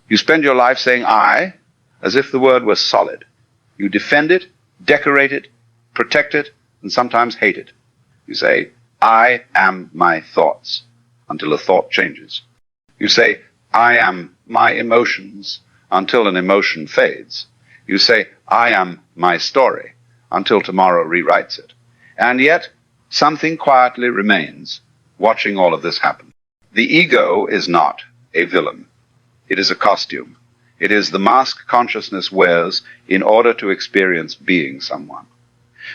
You spend your life saying I, as if the word were solid. You defend it, decorate it, protect it, and sometimes hate it. You say, I am my thoughts, until a thought changes. You say, I am my emotions, until an emotion fades. You say, I am my story, until tomorrow rewrites it. And yet, something quietly remains, watching all of this happen. The ego is not a villain. It is a costume. It is the mask consciousness wears in order to experience being someone.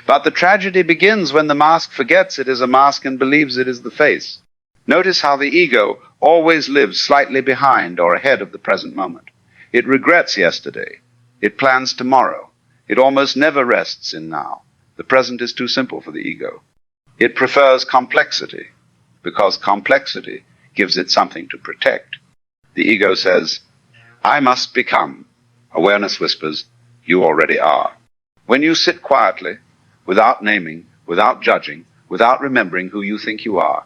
But the tragedy begins when the mask forgets it is a mask and believes it is the face. Notice how the ego always lives slightly behind or ahead of the present moment. It regrets yesterday. It plans tomorrow. It almost never rests in now. The present is too simple for the ego. It prefers complexity, because complexity gives it something to protect. The ego says, I must become. Awareness whispers, you already are. When you sit quietly, without naming, without judging, without remembering who you think you are,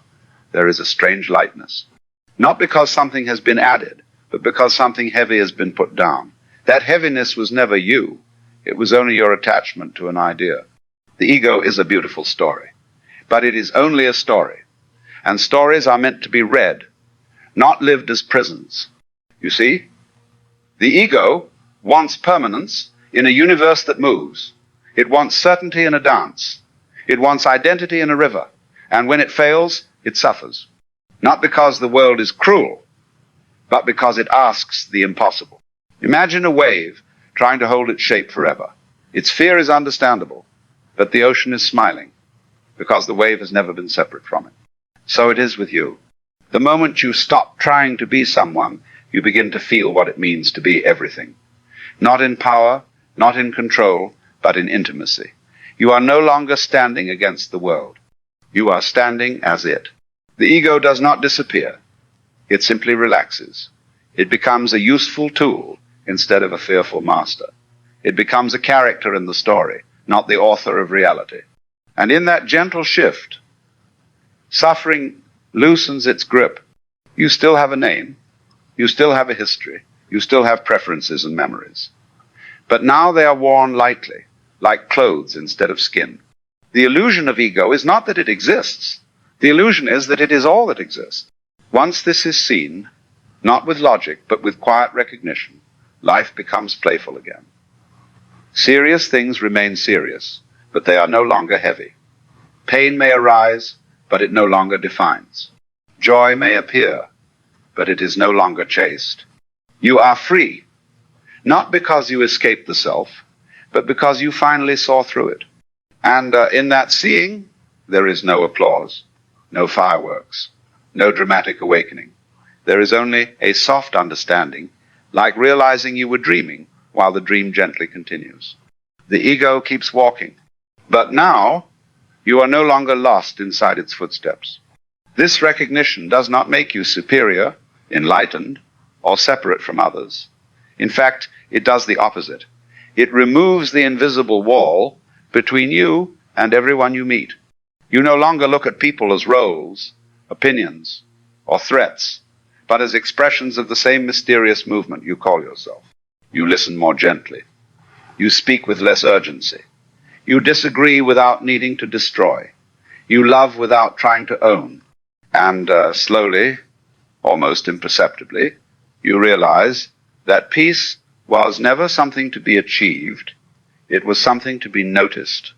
there is a strange lightness. Not because something has been added, but because something heavy has been put down. That heaviness was never you. It was only your attachment to an idea. The ego is a beautiful story, but it is only a story. And stories are meant to be read, not lived as prisons. You see, the ego wants permanence in a universe that moves. It wants certainty in a dance. It wants identity in a river. And when it fails, it suffers. Not because the world is cruel, but because it asks the impossible. Imagine a wave trying to hold its shape forever. Its fear is understandable, but the ocean is smiling because the wave has never been separate from it. So it is with you. The moment you stop trying to be someone, you begin to feel what it means to be everything. Not in power, not in control, but in intimacy. You are no longer standing against the world. You are standing as it. The ego does not disappear. It simply relaxes. It becomes a useful tool instead of a fearful master. It becomes a character in the story, not the author of reality. And in that gentle shift, suffering loosens its grip. You still have a name. You still have a history. You still have preferences and memories. But now they are worn lightly, like clothes instead of skin. The illusion of ego is not that it exists. The illusion is that it is all that exists. Once this is seen, not with logic, but with quiet recognition, life becomes playful again. Serious things remain serious, but they are no longer heavy. Pain may arise, but it no longer defines. Joy may appear, but it is no longer chaste. You are free, not because you escaped the self, but because you finally saw through it. And in that seeing, there is no applause, no fireworks, no dramatic awakening. There is only a soft understanding, like realizing you were dreaming while the dream gently continues. The ego keeps walking, but now you are no longer lost inside its footsteps. This recognition does not make you superior, enlightened, or separate from others. In fact, it does the opposite. It removes the invisible wall between you and everyone you meet. You no longer look at people as roles, opinions, or threats, but as expressions of the same mysterious movement you call yourself. You listen more gently. You speak with less urgency. You disagree without needing to destroy. You love without trying to own. And slowly, almost imperceptibly, you realize that peace was never something to be achieved. It was something to be noticed.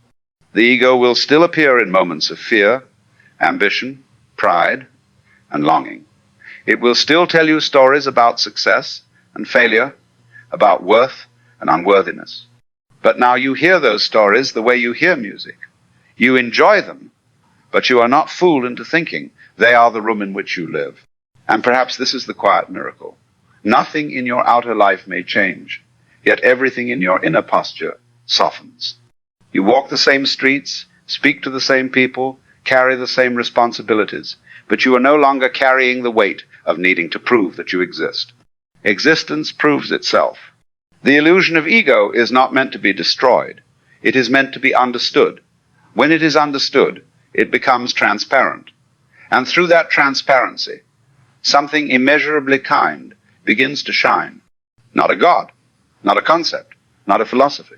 The ego will still appear in moments of fear, ambition, pride, and longing. It will still tell you stories about success and failure, about worth and unworthiness. But now you hear those stories the way you hear music. You enjoy them, but you are not fooled into thinking they are the room in which you live. And perhaps this is the quiet miracle. Nothing in your outer life may change, yet everything in your inner posture softens. You walk the same streets, speak to the same people, carry the same responsibilities, but you are no longer carrying the weight of needing to prove that you exist. Existence proves itself. The illusion of ego is not meant to be destroyed. It is meant to be understood. When it is understood, it becomes transparent. And through that transparency, something immeasurably kind begins to shine. Not a God, not a concept, not a philosophy.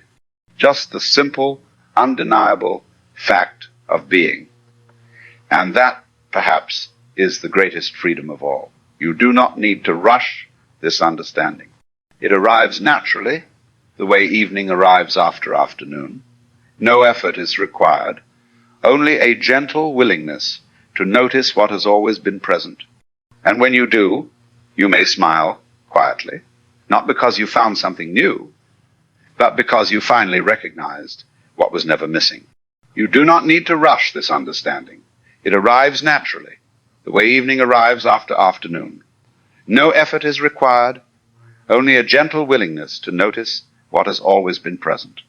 Just the simple, undeniable fact of being. And that, perhaps, is the greatest freedom of all. You do not need to rush this understanding. It arrives naturally, the way evening arrives after afternoon. No effort is required, only a gentle willingness to notice what has always been present. And when you do, you may smile quietly, not because you found something new, but because you finally recognized what was never missing. You do not need to rush this understanding. It arrives naturally, the way evening arrives after afternoon. No effort is required, only a gentle willingness to notice what has always been present.